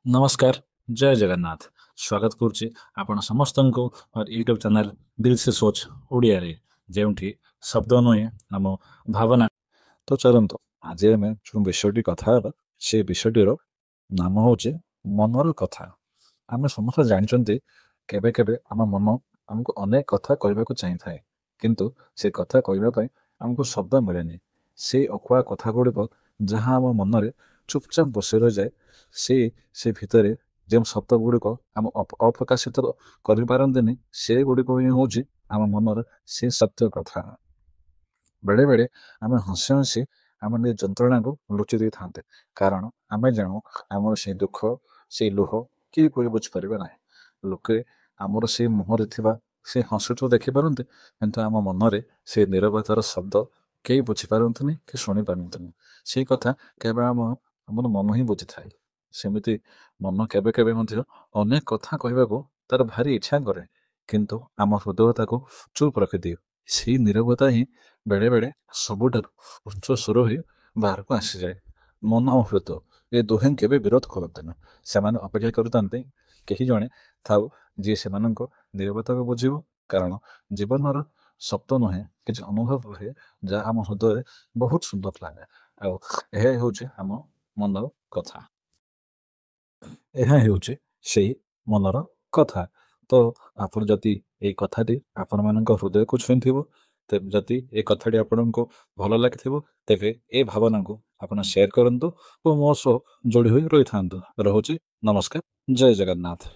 नमस्कार। जय जगन्नाथ। स्वागत करुच्ची आपण समस्त यूट्यूब चैनल दिल से सोच ओडिया रे जेउठी शब्द नुहे आम भावना। तो चलत आज आम जो विषयटी कथा से विषयटीर नाम हूँ मनर कथा। आम समस्त जानते केबे केबे आम मन आमको अनेक कथा कहवाक चाहिए थाए किंतु से कथा कहवाई आमको शब्द मिले से अकुआ कथा गुड़िक जहाँ आम मनरे चुपचाप बसी रही जाए से भितर जो शब्द गुड़िक आम अप्रकाशित कर पारती से गुड़िक ही हूँ आम मनर से सत्य कथा। बेले बेले आम हसी हसी आम निज जंत्रणा को लुचि दी था कारण आम जानू आम से दुख से लुह किए कोई बुझीपार ना लोके आमर से मुहर से हसी तो देखिपारती किंतु आम मनरे से नीरवतार शब्द कई बुझीपारती कि शुणी पारती से कथा केवल आम मन ही बुझी थाए। सेमती मन केबे केबे अनेक कथा कहवाक तार भारी इच्छा करे किंतु आम हृदय ताको चुप रखिदिए से नीरवता ही बेले बेले सबुठ उच्च स्वर ही बाहर को आसी जाए। मन और हृदय ये दुहें केबे विरोध करते से अपेक्षा करता कहीं जड़े थाउ जी से नीरवता को बुझे कारण जीवन शब्द नुहे कि अनुभव हुए जहाँ आम हृदय बहुत सुंदर लगे। यह हूँ आम मनर कथा। यह से मनर कथा। तो आप जदि ये कथाटी आपण मान हृदय को छुई तेज जदि ये कथाटी आपण को भल लगी तेरे ए भावना को आप शेयर करूँ और मो सह जोड़ी हुई रही था। रोचे नमस्कार। जय जगन्नाथ।